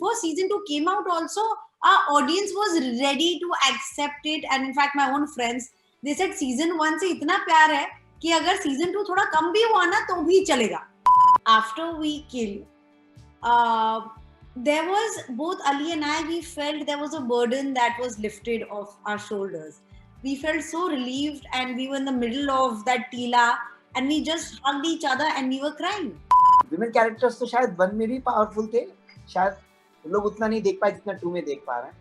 before season 2 came out also, our audience was ready to accept it. And in fact, my own friends, they said season 1 से इतना प्यार है कि अगर season 2 थोड़ा कम भी हुआ ना तो भी चलेगा. After we kill, there was, both Ali and I, we felt there was a burden that was lifted off our shoulders. We felt so relieved, and we were in the middle of that Tila, and we just hugged each other and we were crying. Women characters तो शायद 1 में भी powerful थे, शायद लोग उतना नहीं देख पाए जितना 2 में देख पा रहे हैं.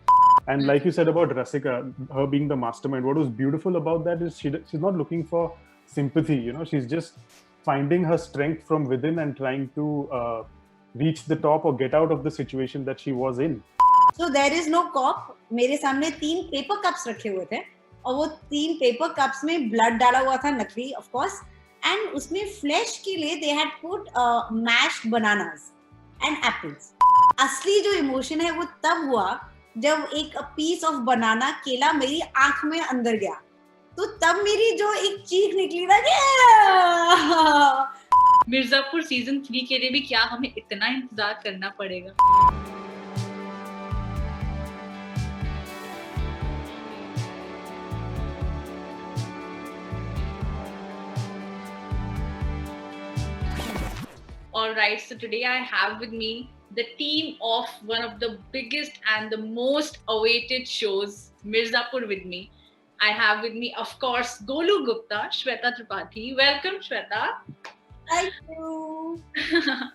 And like you said about Rasika, her being the mastermind, what was beautiful about that is she's not looking for sympathy, you know, she's just finding her strength from within and trying to reach the top or get out of the situation that she was in. So there is no cop. मेरे सामने 3 paper cups रखे हुए थे और वो 3 paper cups में blood डाला हुआ था, नकली of course, and उसमें flesh के लिए they had put mashed bananas and apples. असली जो emotion है वो तब हुआ जब एक piece of banana केला मेरी आंख में अंदर गया, तो तब मेरी जो एक चीख निकली ना कि मिर्जापुर सीजन 3 के लिए भी क्या हमें इतना इंतजार करना पड़ेगा? Alright, so today I have with me the team of one of the biggest and the most awaited shows, Mirzapur, with me. I have with me, of course, Golu Gupta, Shweta Tripathi. Welcome, Shweta. Thank you.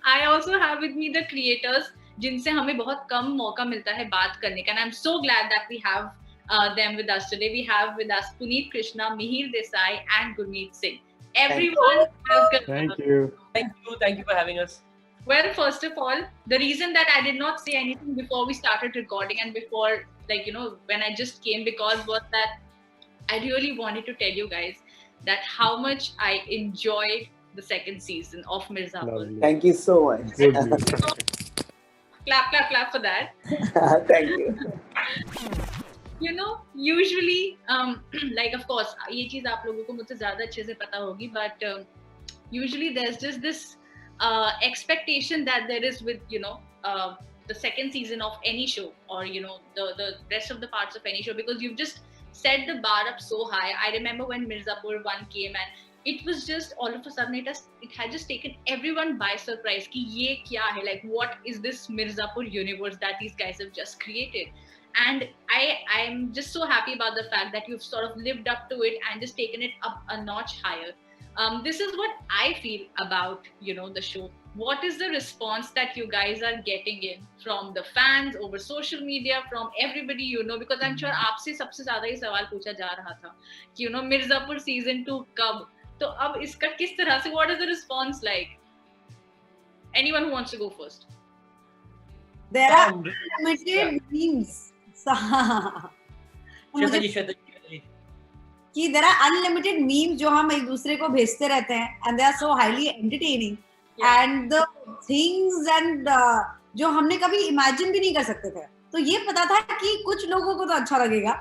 I also have with me the creators, जिनसे हमें बहुत कम मौका मिलता है बात करने का, and I'm so glad that we have them with us today. We have with us Puneet Krishna, Mihir Desai, and Gurmeet Singh. Everyone, welcome. Thank you. Thank you for having us. Well, first of all, the reason that I did not say anything before we started recording and before, like, you know, when I just came, because was that I really wanted to tell you guys that how much I enjoyed the second season of Mirzapur. Lovely. Thank you so much. Good. Clap, clap, clap for that. Thank you. You know, usually, like, of course, ये चीज़ आप लोगों को मुझसे ज़्यादा अच्छे से पता होगी, but usually there's just this expectation that there is with, you know, the second season of any show, or, you know, the rest of the parts of any show, because you've just set the bar up so high. I remember when Mirzapur 1 came, and it was just all of a sudden it had just taken everyone by surprise कि ये क्या है, like what is this Mirzapur universe that these guys have just created. And I'm just so happy about the fact that you've sort of lived up to it and just taken it up a notch higher. This is what I feel about, you know, the show. What is the response that you guys are getting in from the fans, over social media, from everybody, you know, because I'm sure आपसे सबसे ज़्यादा ये सवाल पूछा जा रहा था कि, you know, मिर्जापुर season 2 कब? तो अब इसका किस तरह से, what is the response like? Anyone who wants to go first? There are unlimited memes. Shweta जी. कि there are unlimited memes जो हम एक दूसरे को भेजते रहते हैं, and they are so highly entertaining. Yeah. And the things and जो हमने कभी imagine भी नहीं कर सकते थे, तो ये पता था कि कुछ लोगों को तो अच्छा लगेगा,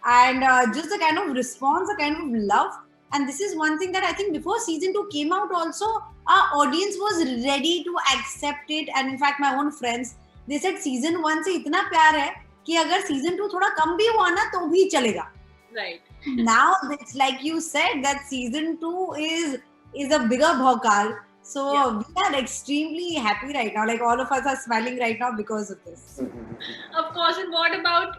and just the kind of response, the kind of love. And this is one thing that I think before season 2 came out also, our audience was ready to accept it. And in fact, my own friends, they said season 1 से इतना प्यार है कि अगर season 2 थोड़ा कम भी हुआ ना तो भी चलेगा. Right. Now it's like you said that season 2 is a bigger bhokal. So Yeah. we are extremely happy right now. Like all of us are smiling right now because of this. Of course, and what about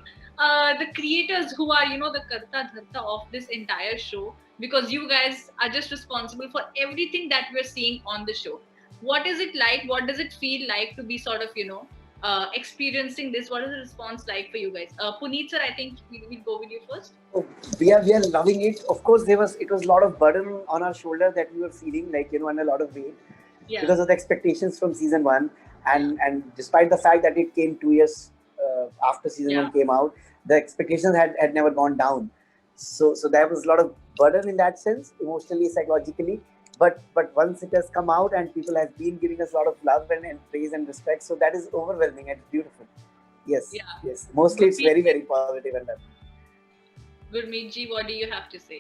the creators who are, you know, the karta dharta of this entire show? Because you guys are just responsible for everything that we're seeing on the show. What is it like? What does it feel like to be sort of, you know, experiencing this? What is the response like for you guys? Puneet sir, I think we'll go with you first. Oh, we are loving it. Of course, it was a lot of burden on our shoulder that we were feeling, like, you know, and a lot of weight because of the expectations from season 1, and despite the fact that it came 2 years after season 1 came out, the expectations had never gone down. So there was a lot of burden in that sense, emotionally, psychologically. But once it has come out and people have been giving us a lot of love and praise and respect, so that is overwhelming and beautiful. Yes, yes. Mostly it's very, very positive and love. Gurmeet ji, what do you have to say?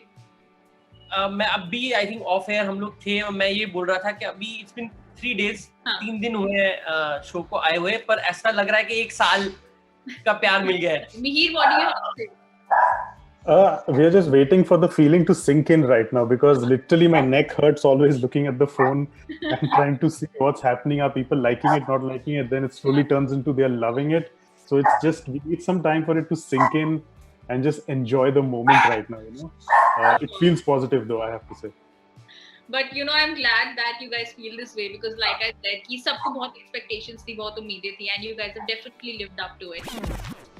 मैं अभी I think of air हम लोग थे और मैं ये बोल रहा था कि अभी इट्स बीन 3 days, हाँ. 3 दिन हुए हैं शो को आए हुए, पर ऐसा लग रहा है कि 1 साल का प्यार मिल गया है. Mihir, what do you have to say? We are just waiting for the feeling to sink in right now, because literally my neck hurts always looking at the phone and trying to see what's happening. Are people liking it, not liking it? Then it slowly turns into they're loving it. So it's just, we need some time for it to sink in and just enjoy the moment right now, you know. It feels positive though, I have to say. But you know, I'm glad that you guys feel this way, because like I said, कि सबको बहुत expectations थी, बहुत उम्मीदें थी, and you guys have definitely lived up to it.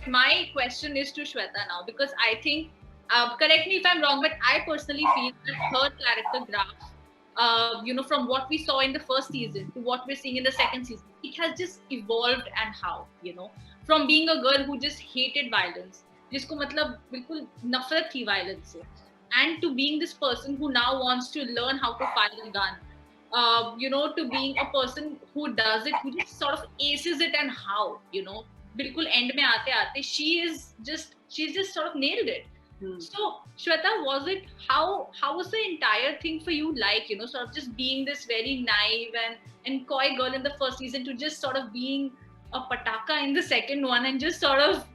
My question is to Shweta now, because I think, correct me if I'm wrong, but I personally feel that her character graph, you know, from what we saw in the first season to what we're seeing in the second season, it has just evolved. And how, you know, from being a girl who just hated violence, जिसको मतलब बिल्कुल नफरत थी violence से, and to being this person who now wants to learn how to fire a gun, you know, to being a person who does it, who just sort of aces it, and how, you know, बिल्कुल end में आते आते she's just sort of nailed it. So Shweta, was it, how was the entire thing for you, like, you know, sort of just being this very naive and coy girl in the first season to just sort of being a pataka in the second one and just sort of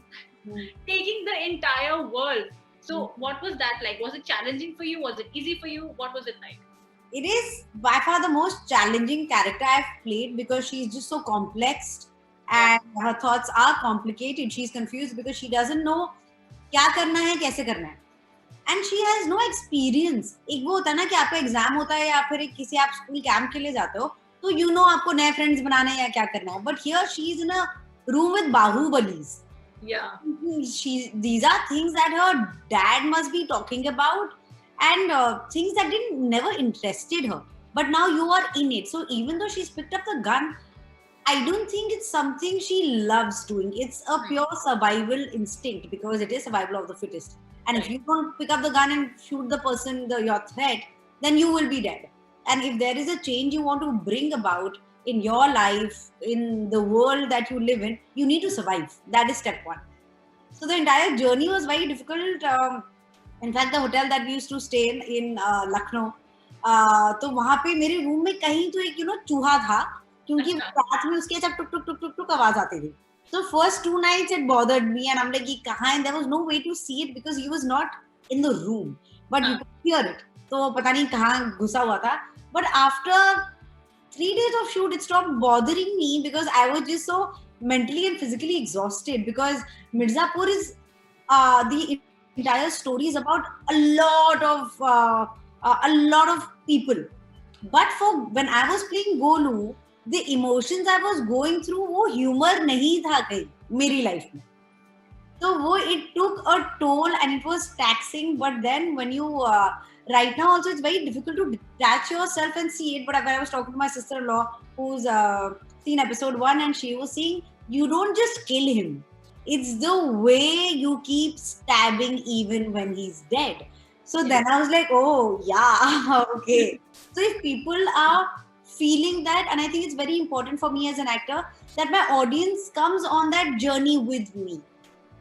taking the entire world? So what was that like? Was it challenging for you? Was it easy for you? What was it like? It is by far the most challenging character I've played, because she's just so complex and her thoughts are complicated. She's confused because she doesn't know क्या करना है, कैसे करना है, and she has no experience. एक वो होता है ना कि आपका एग्जाम होता है या फिर एक किसी आप स्कूल कैंप के लिए जाते हो, तो you know आपको नए फ्रेंड्स बनाने हैं या क्या करना है. But here she is in a room with bahubalis. Yeah. These are things that her dad must be talking about, and things that never interested her. But now you are in it. So even though she's picked up the gun, I don't think it's something she loves doing. It's a pure survival instinct, because it is survival of the fittest. And if you don't pick up the gun and shoot the person, your threat, then you will be dead. And if there is a change you want to bring about in your life, in the world that you live in, you need to survive. That is step one. So the entire journey was very difficult. In fact, the hotel that we used to stay in Lucknow, तो वहाँ पे मेरे room में कहीं तो एक, you know, चूहा था, क्योंकि रात में उसके सब टुक टुक टुक टुक टुक आवाज आती थी. So first 2 nights it bothered me, and I'm like, ये कहाँ है? There was no way to see it because he was not in the room, but you could hear it. तो पता नहीं कहाँ घुसा हुआ था. But after 3 days of shoot, it stopped bothering me, because I was just so mentally and physically exhausted, because Mirzapur is the entire story is about a lot of people. But for when I was playing Golu, the emotions I was going through, वो humor नहीं था कहीं मेरी life में. So वो it took a toll and it was taxing. But then when you right now also it's very difficult to detach yourself and see it. But when I was talking to my sister-in-law who's seen episode 1, and she was saying, you don't just kill him. It's the way you keep stabbing even when he's dead. So then I was like, oh yeah, okay. So if people are feeling that, and I think it's very important for me as an actor that my audience comes on that journey with me,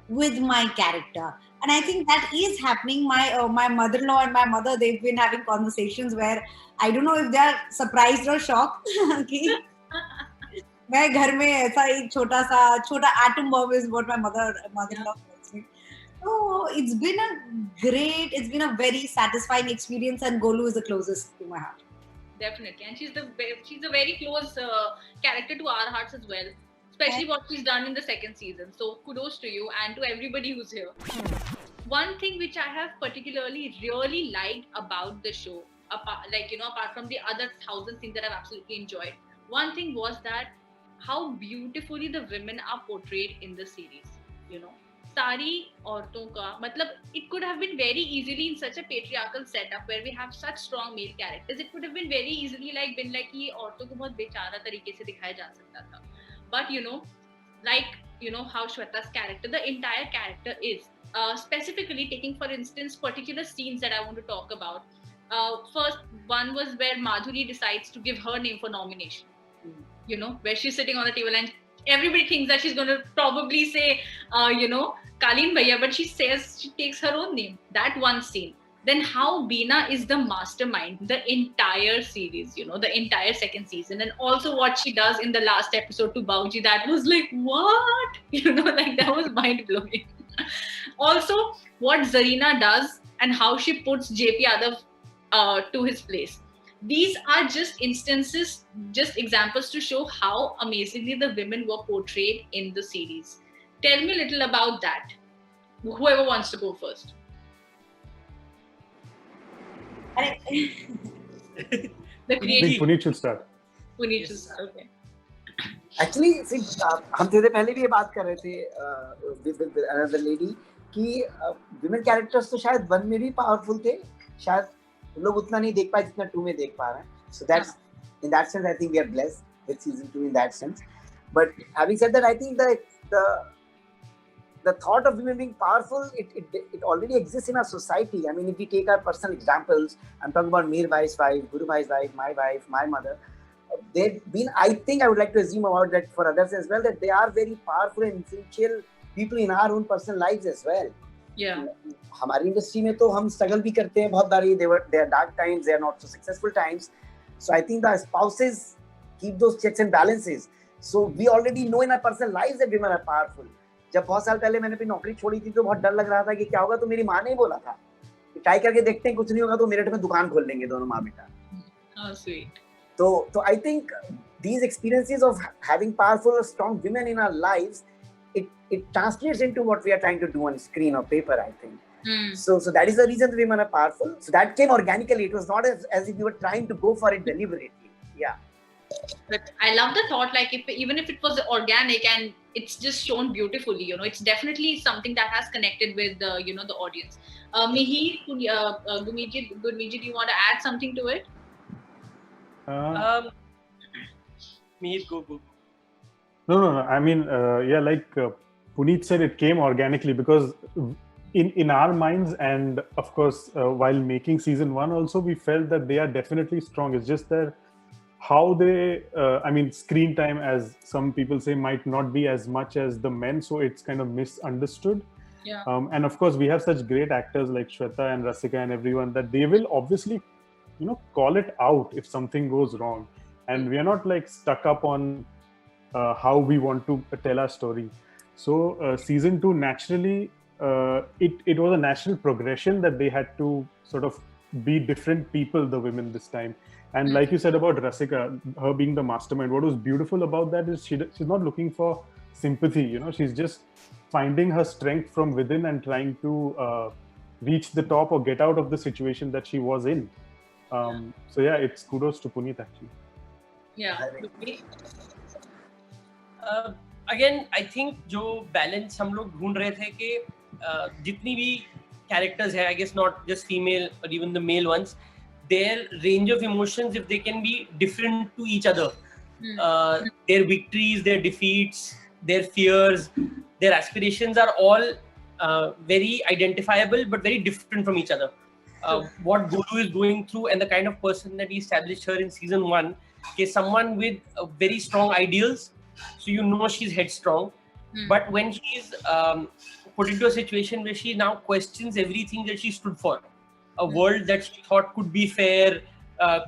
with my character. And I think that is happening. My mother-in-law and my mother, they've been having conversations where I don't know if they're surprised or shocked. Okay. मैं घर में ऐसा एक छोटा atom bomb is what my mother-in-law calls me. So it's been a very satisfying experience, and Golu is the closest to my heart. Definitely, and she's a very close character to our hearts as well, especially what she's done in the second season. So kudos to you and to everybody who's here. One thing which I have particularly really liked about the show, apart from the other 1,000 things that I've absolutely enjoyed, one thing was that how beautifully the women are portrayed in the series. You know, सारी औरतों का मतलब, it could have been very easily in such a patriarchal setup where we have such strong male characters, it could have been very easily been like ये औरतों को बहुत बेचारा तरीके से दिखाया जा सकता था. But you know how Shweta's character, the entire character is, specifically taking for instance particular scenes that I want to talk about. First one was where Madhuri decides to give her name for nomination. You know, where she's sitting on the table and everybody thinks that she's going to probably say, Kaleen Bhaiya, but she takes her own name. That one scene. then how Beena is the mastermind, the entire series, you know, the entire second season, and also what she does in the last episode to Bauji, that was like, what? You know, like that was mind blowing. Also, what Zarina does and how she puts JP Yadav to his place. These are just instances, just examples to show how amazingly the women were portrayed in the series. Tell me a little about that. Whoever wants to go first. अरे The I think creative. Puneet should start. Puneet should start. Okay. Actually हम थोड़े पहले भी ये बात कर रहे थे with another lady कि विमेन कैरेक्टर्स तो शायद 1 में भी पावरफुल थे, शायद लोग उतना नहीं देख पाए जितना 2 में देख पा रहे हैं. So that's in that sense I think we are blessed with season 2 in that sense. But having said that, I think the thought of women being powerful, it already exists in our society. I mean, if we take our personal examples, I'm talking about Mir Bhai's wife, Guru Bhai's wife, my mother. They've been, I think I would like to assume about that for others as well, that they are very powerful and influential people in our own personal lives as well. Yeah. हमारी industry में तो हम struggle भी करते हैं बहुत बारी. There are dark times, there are not so successful times. So I think the spouses keep those checks and balances. So we already know in our personal lives that women are powerful. जब बहुत साल पहले मैंने अपनी नौकरी छोड़ी थी तो बहुत डर लग रहा था कि क्या होगा, तो मेरी माँ ने बोला था ट्राई करके देखते हैं, कुछ नहीं होगा तो मेरठ में दुकान खोल लेंगे दोनों माँ बेटा. How sweet. So I think these experiences of having powerful, strong women in our lives, it translates into what we are trying to do on screen or paper, I think. So that is the reason the women are powerful. So that came organically. It was not as if we were trying to go for it deliberately. Yeah. But I love the thought, like even if it was organic and it's just shown beautifully, you know, it's definitely something that has connected with you know, the audience. Mihir, Gurmeet, do you want to add something to it? Mihir, go. No. I mean, yeah, like Puneet said, it came organically because in our minds, and of course, while making season 1 also, we felt that they are definitely strong. It's just that how they, I mean, screen time, as some people say, might not be as much as the men, so it's kind of misunderstood. Yeah. And of course, we have such great actors like Shweta and Rasika and everyone that they will obviously, you know, call it out if something goes wrong. And we are not like stuck up on how we want to tell our story. So season 2 naturally, it was a natural progression that they had to sort of be different people, the women this time. And like you said about Rasika, her being the mastermind, what was beautiful about that is she's not looking for sympathy, you know, she's just finding her strength from within and trying to reach the top or get out of the situation that she was in. So yeah, it's kudos to Puneet actually. Yeah. Again, I think जो balance हम लोग ढूंढ रहे थे कि जितनी भी characters है, I guess not just female or even the male ones, their range of emotions, if they can be different to each other, their victories, their defeats, their fears, their aspirations are all very identifiable but very different from each other. What Golu is going through and the kind of person that he established her in season 1 is someone with very strong ideals, so you know she's headstrong, but when she's put into a situation where she now questions everything that she stood for, a world that she thought could be fair,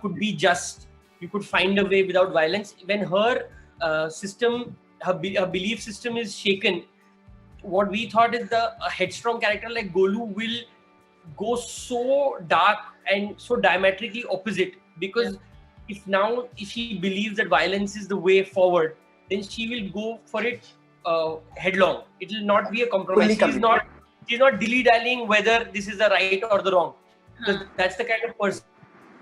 could be just, you could find a way without violence, when her system, her belief system is shaken, what we thought is a headstrong character like Golu will go so dark and so diametrically opposite, because if she believes that violence is the way forward, then she will go for it headlong. It will not be a compromise. She's not dilly-dallying whether this is the right or the wrong. That's the kind of person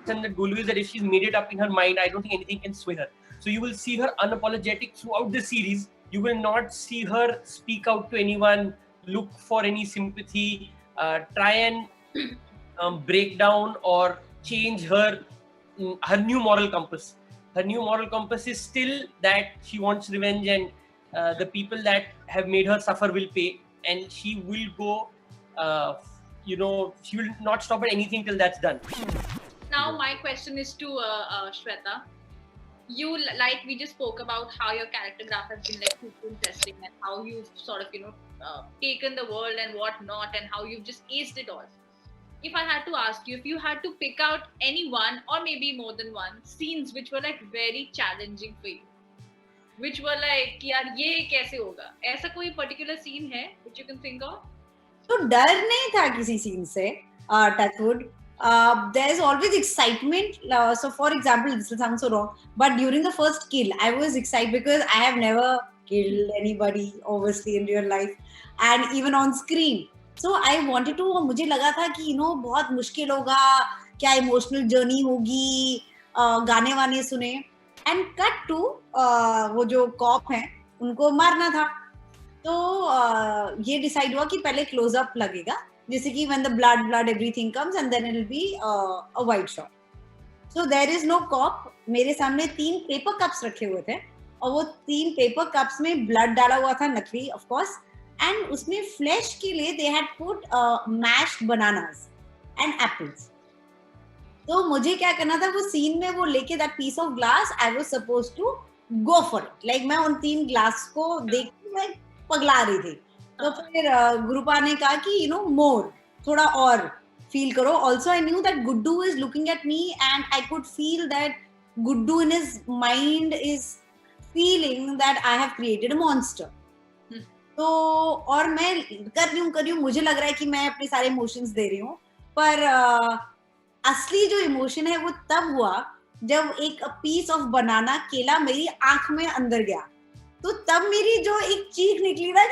that Golu is, that if she's made it up in her mind, I don't think anything can sway her. So you will see her unapologetic throughout the series. You will not see her speak out to anyone, look for any sympathy, try and break down or change her new moral compass. Her new moral compass is still that she wants revenge, and the people that have made her suffer will pay, and she will go, she will not stop at anything till that's done. Now my question is to Shweta. You, like we just spoke about how your character graph has been like super interesting, and how you've sort of taken the world and what not, and how you've just aced it all. if I had to ask you, if you had to pick out any one or maybe more than one scenes which were like very challenging for you, which were like कि यार ये कैसे होगा, ऐसा कोई particular scene है which you can think of? तो डर नहीं था किसी सीन से, touchwood. There is always excitement. So, for example, this will sound so wrong, but during the first kill, I was excited because I have never killed anybody, obviously, in real life, and even on screen. So, I wanted to. मुझे लगा था कि बहुत मुश्किल होगा, क्या emotional journey होगी, गाने वाने सुने, and cut to वो जो cop हैं, उनको मारना था. तो ये डिसाइड हुआ कि पहले क्लोज अप लगेगा, जैसे कि when the blood everything comes and then it will be a wide shot. So there is no cop. मेरे सामने 3 पेपर कप्स रखे हुए थे और वो 3 पेपर कप्स में ब्लड डाला हुआ था, नकली ऑफ कोर्स, एंड उसमें फ्लैश के लिए they had put mashed bananas and apples. तो मुझे क्या करना था, वो सीन में वो लेके that piece of glass, I was supposed to go for it. Like मैं उन 3 ग्लास को देख के मैं पगला रही थी. तो फिर गुरुपा ने कहा कि मोर, थोड़ा और फील करो. Also I knew that Guddu is looking at me and I could feel that Guddu in his mind is feeling that I have created a monster. तो और मैं कर रही हूँ, मुझे लग रहा है कि मैं अपने सारे इमोशंस दे रही हूँ, पर असली जो इमोशन है वो तब हुआ जब एक पीस ऑफ बनाना, केला मेरी आंख में अंदर गया. तो तब मेरी जो एक चीख निकली ना,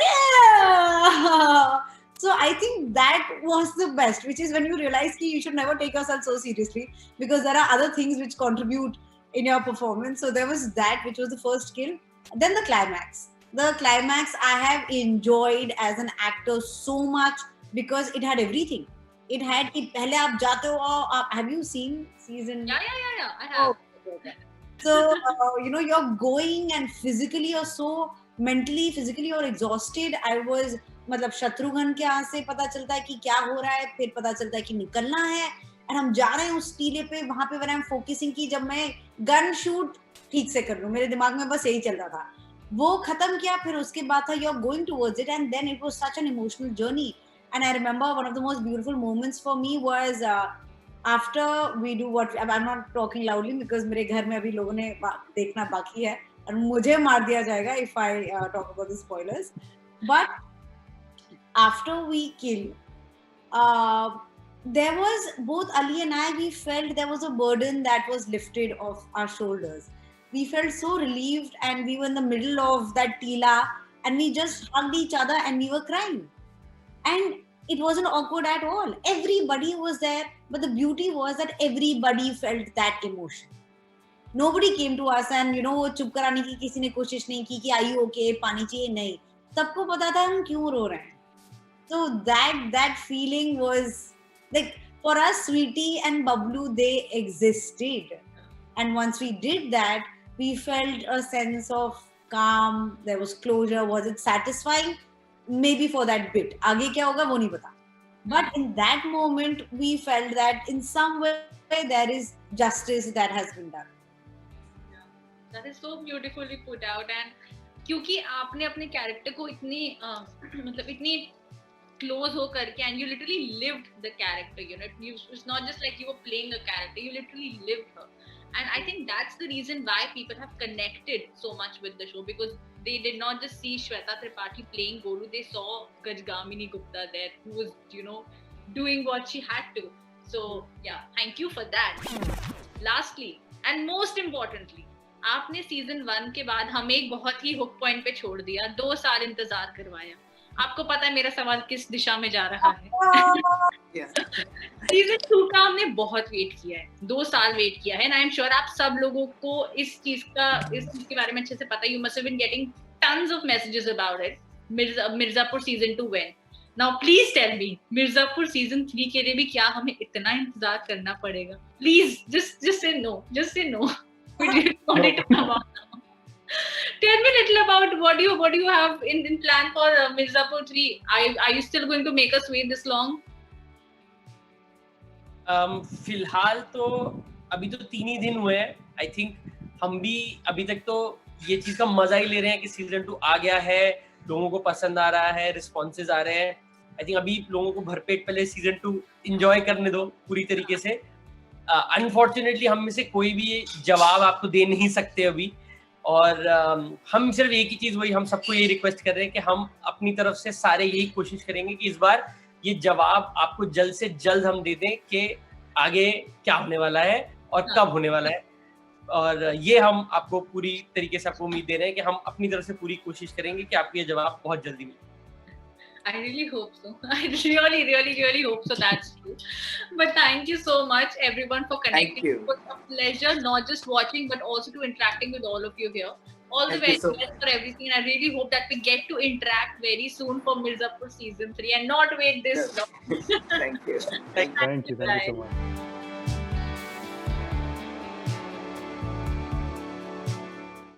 so I think that was the best, which is when you realize कि you should never take yourself so seriously because there are other things which contribute in your performance. So there was that, which was the first kill. Then the climax. The climax I have enjoyed as an actor so much because it had everything. It had कि पहले आप जाते हो, have you seen season? Yeah, I have. Okay. So, you're going and physically you're so mentally, physically you're exhausted. I was, मतलब शत्रुघ्न के यहाँ से पता चलता है कि क्या हो रहा है, फिर पता चलता है कि निकलना है, and हम जा रहे हैं उस टीले पे, वहाँ पे when I'm focusing कि जब मैं गन शूट ठीक से कर लूँ, मेरे दिमाग में बस यही चल रहा था. वो खत्म किया, फिर उसके बाद था you're going towards it, and then it was such an emotional journey. And I remember one of the most beautiful moments for me was after we do what, I'm not talking loudly because मेरे घर में अभी लोगों ने देखना बाकी है और मुझे मार दिया जाएगा if I talk about the spoilers. But after we kill, there was, both Ali and I, we felt there was a burden that was lifted off our shoulders. We felt so relieved and we were in the middle of that tila and we just hugged each other and we were crying. And it wasn't awkward at all. Everybody was there, but the beauty was that everybody felt that emotion. Nobody came to us and वो चुप कराने की किसी ने कोशिश नहीं की कि are you okay, पानी चाहिए, नहीं. सबको पता था हम क्यों रो रहे हैं. So that feeling was like, for us, Sweetie and Bablu, they existed. And once we did that, we felt a sense of calm. There was closure. Was it satisfying? Maybe for that bit. आगे क्या होगा वो नहीं पता. But in that moment, we felt that in some way there is justice that has been done. Yeah, that is so beautifully put out. And क्योंकि आपने अपने character को इतनी मतलब इतनी close हो करके, and you literally lived the character, it's not just like you were playing a character, you literally lived her. And I think that's the reason why people have connected so much with the show, because they did not just see Shweta Tripathi playing Golu, they saw Gajgamini Gupta there, who was, doing what she had to. So, yeah, thank you for that. Lastly, and most importantly, आपने season 1 के बाद हमें एक बहुत ही hook point पे छोड़ दिया, 2 साल इंतजार करवाया. आपको पता है मेरा सवाल किस दिशा में जा रहा है. सीजन 2 का हमने बहुत वेट किया है, 2 साल वेट किया है, एंड आई एम श्योर आप सब लोगों को इस चीज के बारे में अच्छे से पता है. You must have been getting tons of messages about it. Mirzapur season 2 when. Now please tell me, Mirzapur season 3 के लिए भी क्या हमें इतना इंतजार करना पड़ेगा? Please just say no, we didn't want it to come out. Tell me a little about what do you have in plan for Mirzapur 3? Are you still going to make us wait this long? फिलहाल तो अभी तो 3 ही दिन हुए हैं. I think हम भी अभी तक तो ये चीज का मजा ही ले रहे हैं कि सीजन 2 आ गया है, लोगों को पसंद आ रहा है, रिस्पॉन्सेज आ रहे हैं. आई थिंक अभी लोगों को भरपेट पहले सीजन 2 एंजॉय करने दो पूरी तरीके से. अनफॉर्चुनेटली हम में से कोई भी जवाब आपको दे नहीं सकते अभी, और हम सिर्फ एक ही चीज, वही हम सबको ये रिक्वेस्ट कर रहे हैं कि हम अपनी तरफ से सारे यही कोशिश करेंगे कि इस बार ये जवाब आपको जल्द से जल्द हम दे दें कि आगे क्या होने वाला है और कब होने वाला है. और ये हम आपको पूरी तरीके से आपको उम्मीद दे रहे हैं कि हम अपनी तरफ से पूरी कोशिश करेंगे कि आपको ये जवाब बहुत जल्दी मिले. I really hope so. I really hope so. That's true. But thank you so much, everyone, for connecting. Thank you. It was a pleasure, not just watching, but also to interacting with all of you here. All the Thank you very so best for everything. And I really hope that we get to interact very soon for Mirzapur season 3 and not wait this long. Thank you. Thank you so much.